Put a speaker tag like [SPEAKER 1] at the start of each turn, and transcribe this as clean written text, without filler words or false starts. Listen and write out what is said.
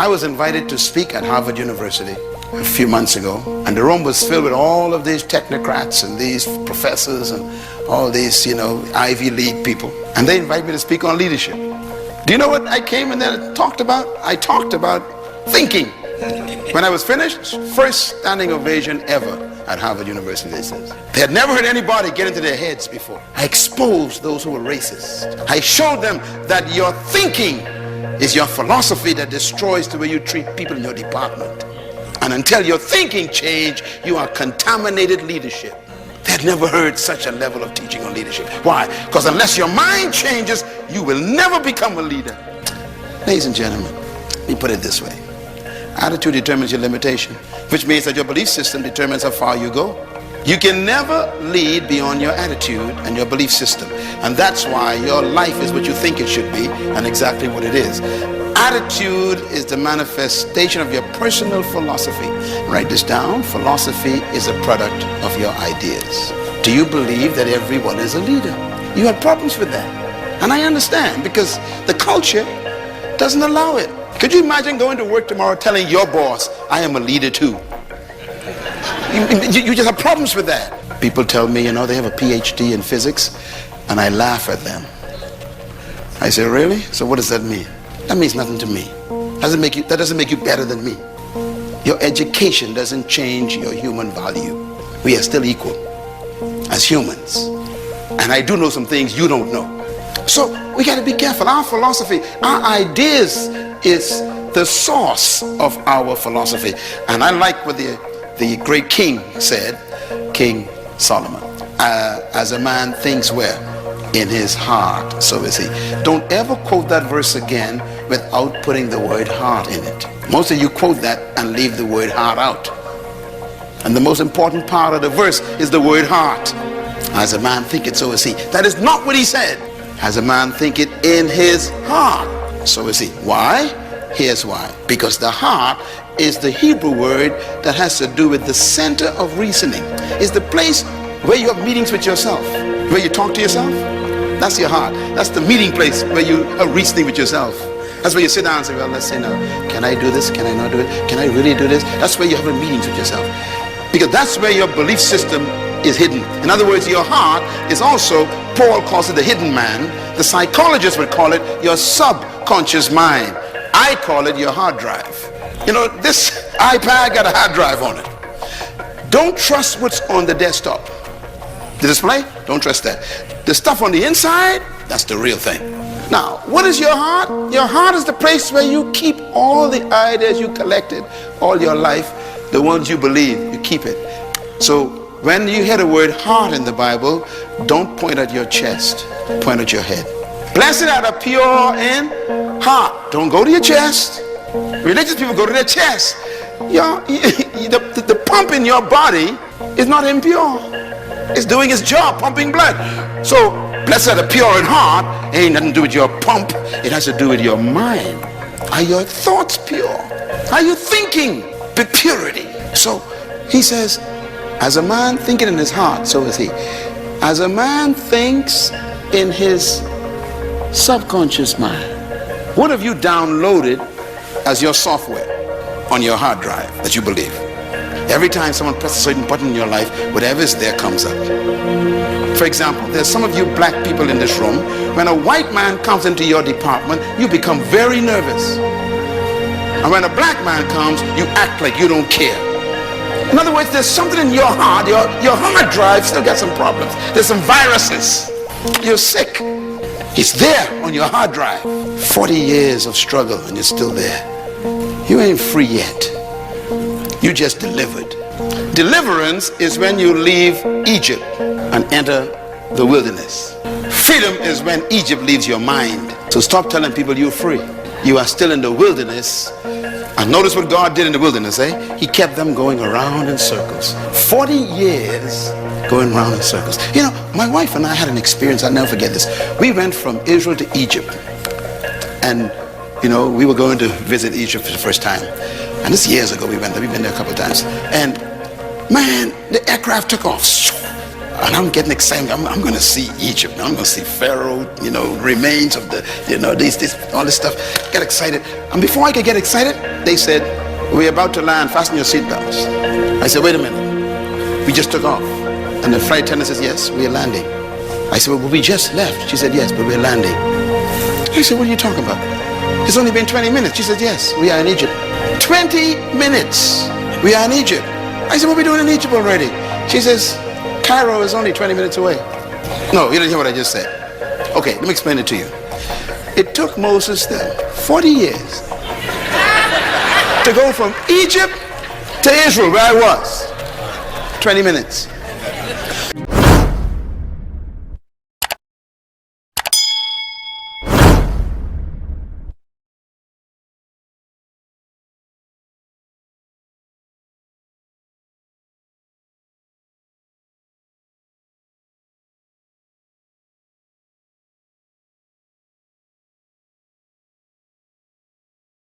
[SPEAKER 1] I was invited to speak at Harvard University a few months ago, and the room was filled with all of these technocrats and these professors and all these, Ivy League people. And they invited me to speak on leadership. Do you know what I came in there and talked about? I talked about thinking. When I was finished, first standing ovation ever at Harvard University, they said. They had never heard anybody get into their heads before. I exposed those who were racist. I showed them that your thinking is your philosophy that destroys the way you treat people in your department. And until your thinking change, you are contaminated leadership. They had never heard such a level of teaching on leadership. Why? Because unless your mind changes, you will never become a leader. Ladies and gentlemen, let me put it this way. Attitude determines your limitation, which means that your belief system determines how far you go. You can never lead beyond your attitude and your belief system. And that's why your life is what you think it should be and exactly what it is. Attitude is the manifestation of your personal philosophy. Write this down. Philosophy is a product of your ideas. Do you believe that everyone is a leader? You have problems with that. And I understand, because the culture doesn't allow it. Could you imagine going to work tomorrow telling your boss, I am a leader too? You just have problems with that. People tell me, they have a PhD in physics, and I laugh at them. I say, really? So what does that mean? That means nothing to me. That doesn't make you better than me. Your education doesn't change your human value. We are still equal as humans. And I do know some things you don't know. So we got to be careful. Our philosophy, our ideas is the source of our philosophy. And I like what the great king said, King Solomon. As a man thinks where? In his heart, so is he. Don't ever quote that verse again without putting the word heart in it. Most of you quote that and leave the word heart out. And the most important part of the verse is the word heart. As a man thinketh, so is he. That is not what he said. As a man thinketh in his heart, so is he. Why? Here's why. Because the heart is the Hebrew word that has to do with the center of reasoning. It's the place where you have meetings with yourself, where you talk to yourself. That's your heart. That's the meeting place where you are reasoning with yourself. That's where you sit down and say, well, let's say now, can I do this? Can I not do it? Can I really do this? That's where you're having meetings with yourself. Because that's where your belief system is hidden. In other words, your heart is also, Paul calls it the hidden man. The psychologists would call it your subconscious mind. I call it your hard drive. This iPad got a hard drive on it. Don't trust what's on the desktop. The display, don't trust that. The stuff on the inside, that's the real thing. Now, what is your heart? Your heart is the place where you keep all the ideas you collected all your life, the ones you believe, you keep it. So when you hear the word heart in the Bible, don't point at your chest, point at your head. Blessed are the pure in heart. Don't go to your chest. Religious people go to their chest. The pump in your body is not impure. It's doing its job, pumping blood. So, blessed are the pure in heart. It ain't nothing to do with your pump. It has to do with your mind. Are your thoughts pure? Are you thinking with purity? So, he says, as a man thinking in his heart, so is he. As a man thinks in his subconscious mind. What have you downloaded as your software on your hard drive that you believe? Every time someone presses a certain button in your life, whatever is there comes up. For example, there's some of you black people in this room. When a white man comes into your department, you become very nervous. And when a black man comes, you act like you don't care. In other words, there's something in your heart, your hard drive still got some problems. There's some viruses. You're sick. It's there on your hard drive. 40 years of struggle and you're still there. You ain't free yet. You just delivered. Deliverance is when you leave Egypt and enter the wilderness. Freedom is when Egypt leaves your mind. So stop telling people you're free. You are still in the wilderness. And notice what God did in the wilderness, He kept them going around in circles. 40 years going around in circles. My wife and I had an experience, I'll never forget this. We went from Israel to Egypt. And, we were going to visit Egypt for the first time. And this years ago we went there. We've been there a couple of times. And man, the aircraft took off. And I'm getting excited. I'm going to see Egypt. I'm going to see Pharaoh, remains of the, all this stuff. Get excited. And before I could get excited, they said, we're about to land. Fasten your seatbelts. I said, wait a minute. We just took off. And the flight attendant says, yes, we're landing. I said, well, we just left. She said, yes, but we're landing. I said, what are you talking about? It's only been 20 minutes. She said, yes, we are in Egypt. 20 minutes. We are in Egypt. I said, what are we doing in Egypt already? She says, Cairo is only 20 minutes away. No, you didn't hear what I just said. Okay, let me explain it to you. It took Moses then 40 years to go from Egypt to Israel, where I was. 20 minutes.